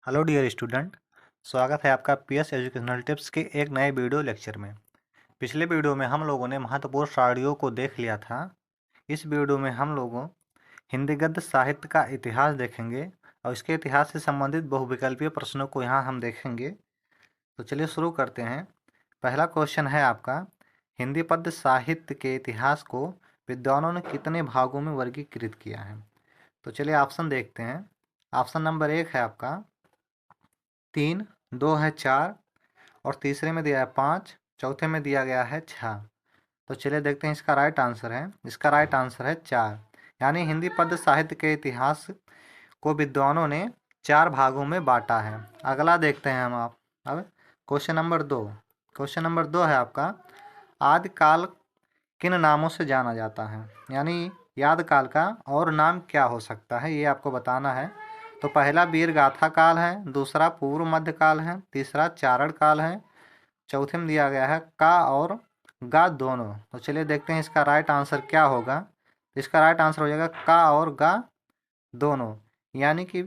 Hello dear student. स्वागत है आपका पीएस एजुकेशनल टिप्स के एक नए वीडियो लेक्चर में। पिछले वीडियो में हम लोगों ने महत्वपूर्ण साड़ियों को देख लिया था। इस वीडियो में हम लोगों हिंदी गद्य साहित्य का इतिहास देखेंगे और इसके इतिहास से संबंधित बहुविकल्पीय प्रश्नों को यहाँ हम देखेंगे। तो चलिए शुरू करते हैं। पहला क्वेश्चन है आपका, हिंदी पद्य साहित्य के इतिहास को विद्वानों ने कितने भागों में वर्गीकृत किया है। तो चलिए ऑप्शन देखते हैं। ऑप्शन नंबर 1 है आपका 3, 2 है 4 और तीसरे में दिया है 5, चौथे में दिया गया है 6। तो चलिए देखते हैं इसका राइट आंसर है। इसका राइट आंसर है 4, यानी हिंदी पद्य साहित्य के इतिहास को विद्वानों ने 4 भागों में बांटा है। अगला देखते हैं हम आप अब क्वेश्चन नंबर 2। क्वेश्चन नंबर 2 है आपका, आदिकाल किन नामों से जाना जाता है, यानी याद काल का और नाम क्या हो सकता है, ये आपको बताना है। तो पहला वीर गाथा काल है, दूसरा पूर्व मध्य काल है, तीसरा चारण काल है, चौथे में दिया गया है का और गा दोनों। तो चलिए देखते हैं इसका राइट आंसर क्या होगा। इसका राइट आंसर हो जाएगा का और गा दोनों, यानी कि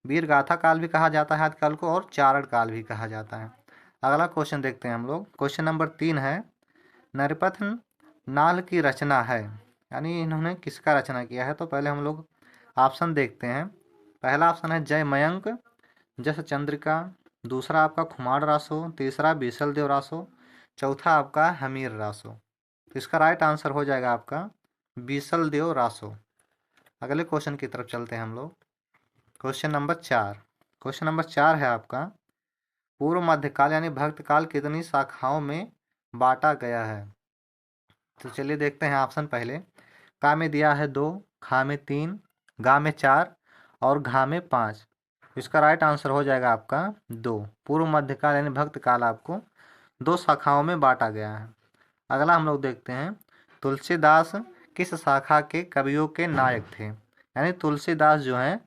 वीर गाथा काल भी कहा जाता है आदिकाल को और चारण काल भी कहा जाता है। अगला क्वेश्चन देखते हैं हम लोग। क्वेश्चन नंबर 3 है, नरपथ नाल की रचना है, यानी इन्होंने किसका रचना किया है। तो पहले हम लोग ऑप्शन देखते हैं। पहला ऑप्शन है जय मयंक जस चंद्रिका, दूसरा आपका खुमार रासो, तीसरा बीसल देव रासो, चौथा आपका हमीर रासो। तो इसका राइट आंसर हो जाएगा आपका बीसल देव रासो। अगले क्वेश्चन की तरफ चलते हैं हम लोग। Question number 4। क्वेश्चन नंबर 4 है आपका, पूर्व मध्यकाल यानी भक्त काल कितनी शाखाओं में बांटा गया है। तो चलिए देखते हैं ऑप्शन पहले। का में दिया है 2, खा में 3, गा में 4 और घा में 5। इसका राइट आंसर हो जाएगा आपका 2। पूर्व मध्यकाल यानी भक्त काल आपको 2 शाखाओं में बांटा गया है। अगला हम लोग देखते हैं, तुलसीदास किस शाखा के कवियों के नायक थे, यानी तुलसीदास जो हैं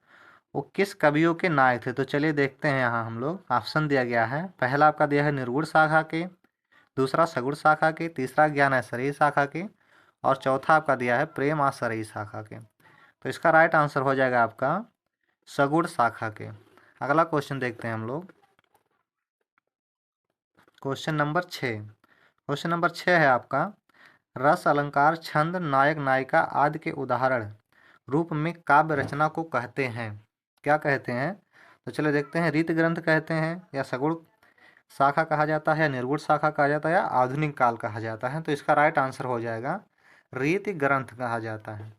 वो किस कवियों के नायक थे। तो चलिए देखते हैं। यहाँ हम लोग ऑप्शन दिया गया है। पहला आपका दिया है निर्गुण शाखा के, दूसरा सगुण शाखा के, तीसरा ज्ञान आश्रयी शाखा के और चौथा आपका दिया है प्रेम आश्रयी शाखा के। तो इसका राइट आंसर हो जाएगा आपका सगुण शाखा के। अगला क्वेश्चन देखते हैं हम लोग। Question number 6। क्वेश्चन नंबर 6 है आपका, रस अलंकार छंद नायक नायिका आदि के उदाहरण रूप में काव्य रचना को कहते हैं, क्या कहते हैं। तो चलो देखते हैं, रीत ग्रंथ कहते हैं या सगुण शाखा कहा जाता है या निर्गुण शाखा कहा जाता है या आधुनिक काल कहा जाता है। तो इसका राइट आंसर हो जाएगा रीति ग्रंथ कहा जाता है।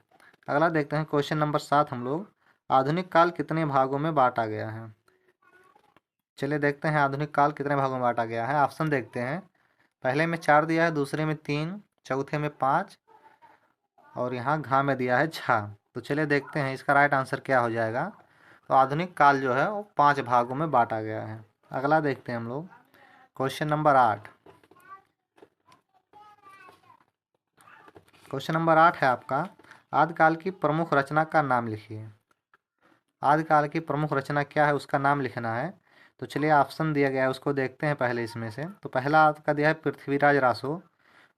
अगला देखते हैं क्वेश्चन नंबर 7 हम लोग, आधुनिक काल कितने भागों में बांटा गया है। चलिए देखते हैं आधुनिक काल कितने भागों में बांटा गया है। ऑप्शन देखते हैं। पहले में 4 दिया है, दूसरे में 3, चौथे में 5 और यहाँ घा में दिया है 6। तो चलिए देखते हैं इसका राइट आंसर क्या हो जाएगा। तो आधुनिक काल जो है वो 5 भागों में बांटा गया है। अगला देखते हैं हम लोग। Question number 8। क्वेश्चन नंबर 8 है आपका, आदिकाल की प्रमुख रचना का नाम लिखिए। आदिकाल की प्रमुख रचना क्या है उसका नाम लिखना है। तो चलिए ऑप्शन दिया गया है उसको देखते हैं पहले इसमें से। तो पहला आपका दिया है पृथ्वीराज रासो,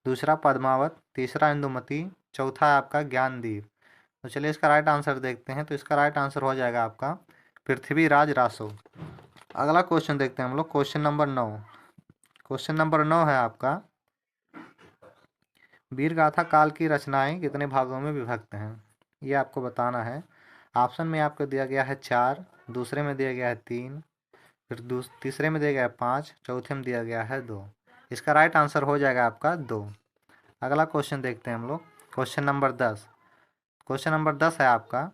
दूसरा पद्मावत, तीसरा इंदुमती, चौथा आपका ज्ञानदीप। तो चलिए इसका राइट आंसर देखते हैं। तो इसका राइट आंसर हो जाएगा आपका पृथ्वीराज रासो। अगला क्वेश्चन देखते हैं हम लोग। Question number 9। क्वेश्चन नंबर 9 है आपका, वीरगाथा काल की रचनाएं कितने भागों में विभक्त हैं, ये आपको बताना है। ऑप्शन में आपको दिया गया है 4, दूसरे में दिया गया है 3, फिर तीसरे में दिया गया है 5, चौथे में दिया गया है 2। इसका राइट आंसर हो जाएगा आपका 2। अगला क्वेश्चन देखते हैं हम लोग। Question number 10। क्वेश्चन नंबर 10 है आपका,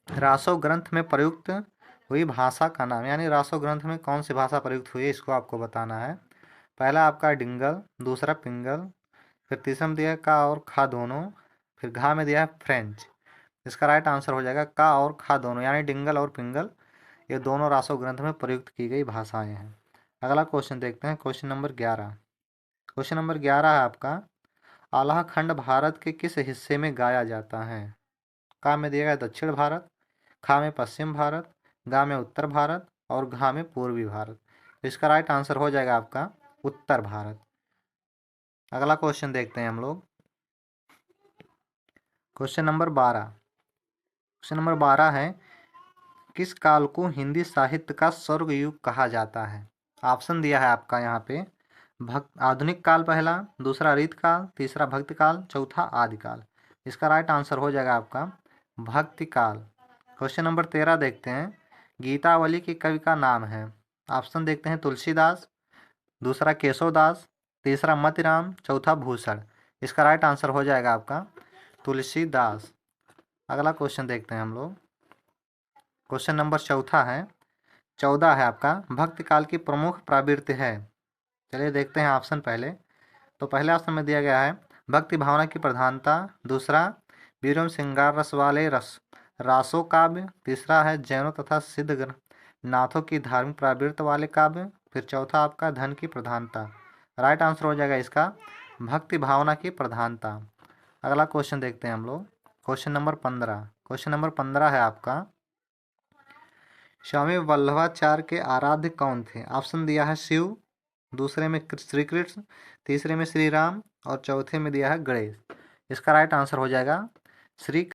रासो ग्रंथ में प्रयुक्त हुई भाषा का नाम, यानी रासो ग्रंथ में कौन सी भाषा प्रयुक्त हुई है इसको आपको बताना है। पहला आपका डिंगल, दूसरा पिंगल, फिर तीसरा में दिया है का और खा दोनों, फिर घा में दिया है फ्रेंच। इसका राइट आंसर हो जाएगा का और खा दोनों, यानी डिंगल और पिंगल ये दोनों रासो ग्रंथ में प्रयुक्त की गई भाषाएं हैं। अगला क्वेश्चन देखते हैं। Question number 11। क्वेश्चन नंबर 11 है आपका, आल्हा खंड भारत के किस हिस्से में गाया जाता है। का में दिया गया दक्षिण भारत, खा में पश्चिम भारत, गा में उत्तर भारत और घा में पूर्वी भारत। तो इसका राइट आंसर हो जाएगा आपका उत्तर भारत। अगला क्वेश्चन देखते हैं हम लोग। Question number 12। क्वेश्चन नंबर 12 है, किस काल को हिंदी साहित्य का स्वर्ग युग कहा जाता है? ऑप्शन दिया है आपका यहाँ पे। आधुनिक काल पहला, दूसरा रीत काल, तीसरा भक्ति काल, चौथा आदि काल। इसका राइट आंसर हो जाएगा आपका भक्ति काल। क्वेश्चन नंबर 13 देखते हैं। गीतावली के कवि का नाम है। ऑप्शन देखते हैं तुलसीदास, दूसरा केशवदास, तीसरा मतिराम, चौथा भूषण। इसका राइट आंसर हो जाएगा आपका तुलसीदास। अगला क्वेश्चन देखते हैं हम लोग। क्वेश्चन नंबर 14 है आपका, भक्ति काल की प्रमुख प्रवृत्ति है। चलिए देखते हैं ऑप्शन पहले। तो पहले ऑप्शन में दिया गया है भक्ति भावना की प्रधानता, दूसरा वीर एवं श्रृंगार रस वाले रासो काव्य, तीसरा है जैनों तथा सिद्ध नाथों की धार्मिक प्रवृत्ति वाले काव्य, फिर चौथा आपका धन की प्रधानता। राइट आंसर हो जाएगा इसका भक्ति भावना की प्रधानता। अगला क्वेश्चन देखते हैं हम लोग। Question number 15। क्वेश्चन नंबर 15 है आपका, स्वामी वल्लभाचार्य के आराध्य कौन थे? ऑप्शन दिया है शिव, दूसरे में श्री कृष्ण, तीसरे में श्री राम और चौथे में दिया है गणेश। इसका राइट आंसर हो जाएगा श्री